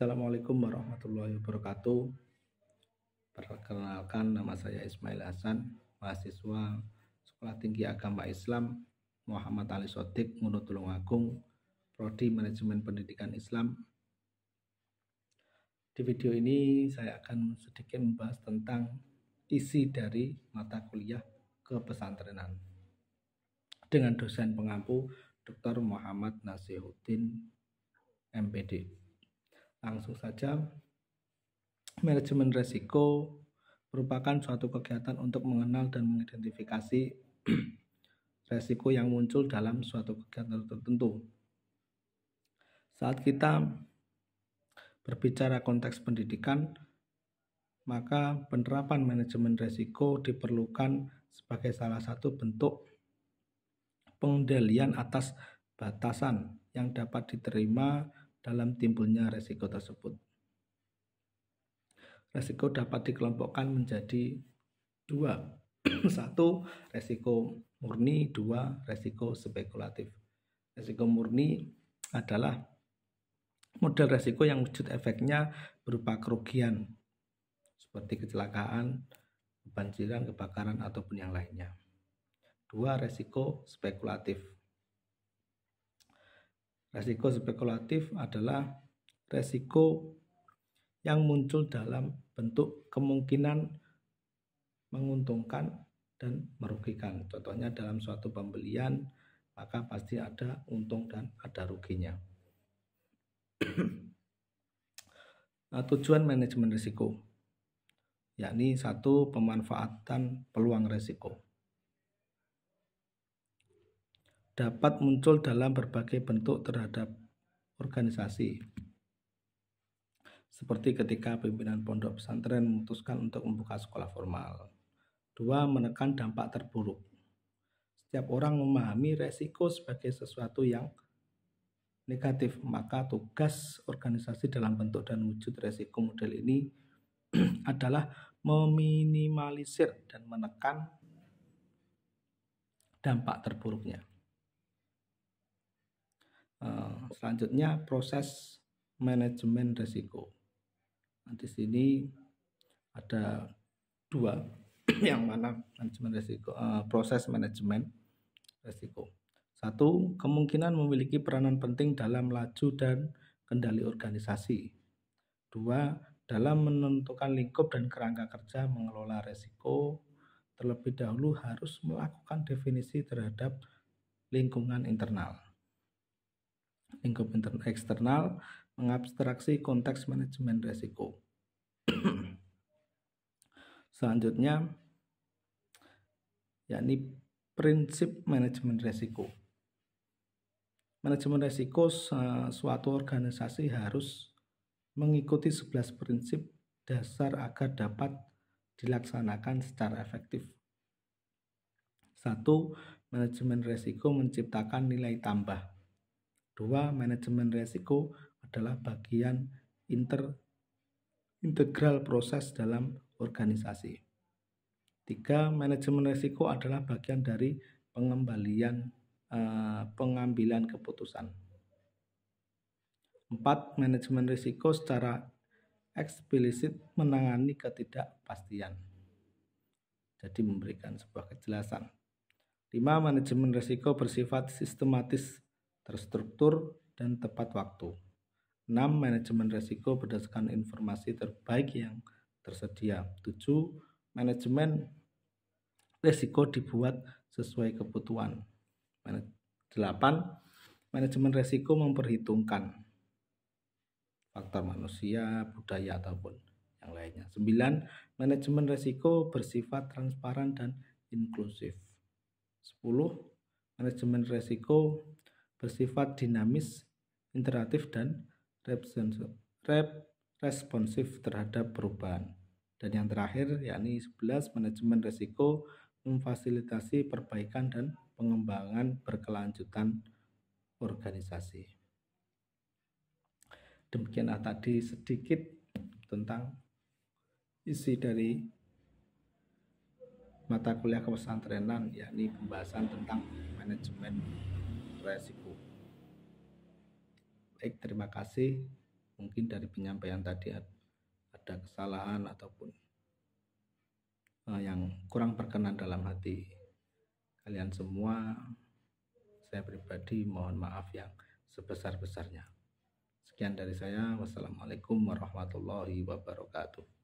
Assalamualaikum warahmatullahi wabarakatuh. Perkenalkan, nama saya Ismail Hasan, mahasiswa Sekolah Tinggi Agama Islam Muhammad Ali Shodiq, Ngono Tulungagung, Prodi Manajemen Pendidikan Islam. Di video ini saya akan sedikit membahas tentang isi dari mata kuliah kepesantrenan dengan dosen pengampu Dr. Muhammad Nasihuddin, MPD. Langsung saja, manajemen resiko merupakan suatu kegiatan untuk mengenal dan mengidentifikasi resiko yang muncul dalam suatu kegiatan tertentu. Saat kita berbicara konteks pendidikan, maka penerapan manajemen resiko diperlukan sebagai salah satu bentuk pengendalian atas batasan yang dapat diterima dalam timbulnya resiko tersebut. Resiko dapat dikelompokkan menjadi dua. Satu, resiko murni. Dua, resiko spekulatif. Resiko murni adalah model resiko yang wujud efeknya berupa kerugian seperti kecelakaan, kebanjiran, kebakaran, ataupun yang lainnya. Dua, resiko spekulatif. Resiko spekulatif adalah resiko yang muncul dalam bentuk kemungkinan menguntungkan dan merugikan. Contohnya dalam suatu pembelian, maka pasti ada untung dan ada ruginya. Tujuan manajemen risiko, yakni satu, pemanfaatan peluang risiko. Dapat muncul dalam berbagai bentuk terhadap organisasi. Seperti ketika pimpinan pondok pesantren memutuskan untuk membuka sekolah formal. Dua, menekan dampak terburuk. Setiap orang memahami resiko sebagai sesuatu yang negatif, maka tugas organisasi dalam bentuk dan wujud resiko model ini adalah meminimalisir dan menekan dampak terburuknya. Selanjutnya, proses manajemen risiko. Nah, di sini ada dua, yang mana manajemen risiko, proses manajemen risiko. Satu, kemungkinan memiliki peranan penting dalam laju dan kendali organisasi. Dua, dalam menentukan lingkup dan kerangka kerja mengelola risiko, terlebih dahulu harus melakukan definisi terhadap lingkungan internal. Lingkup eksternal mengabstraksi konteks manajemen risiko. Selanjutnya, yakni prinsip manajemen risiko. Manajemen risiko suatu organisasi harus mengikuti 11 prinsip dasar agar dapat dilaksanakan secara efektif. 1. Manajemen risiko menciptakan nilai tambah. 2. Manajemen risiko adalah bagian integral proses dalam organisasi. 3. Manajemen risiko adalah bagian dari pengambilan keputusan. 4. Manajemen risiko secara eksplisit menangani ketidakpastian, jadi memberikan sebuah kejelasan. 5. Manajemen risiko bersifat sistematis, terstruktur, dan tepat waktu. 6. Manajemen risiko berdasarkan informasi terbaik yang tersedia. 7. Manajemen risiko dibuat sesuai kebutuhan. 8. Manajemen risiko memperhitungkan faktor manusia, budaya, ataupun yang lainnya. 9. Manajemen risiko bersifat transparan dan inklusif. 10. Manajemen risiko bersifat dinamis, interaktif, dan responsif terhadap perubahan. Dan yang terakhir, yakni 11, manajemen risiko memfasilitasi perbaikan dan pengembangan berkelanjutan organisasi. Demikianlah tadi sedikit tentang isi dari mata kuliah kepesantrenan, yakni pembahasan tentang manajemen risiko. Baik, terima kasih. mungkin dari penyampaian tadi ada kesalahan ataupun yang kurang berkenan dalam hati kalian semua, saya pribadi mohon maaf yang sebesar-besarnya. Sekian dari saya. Wassalamualaikum warahmatullahi wabarakatuh.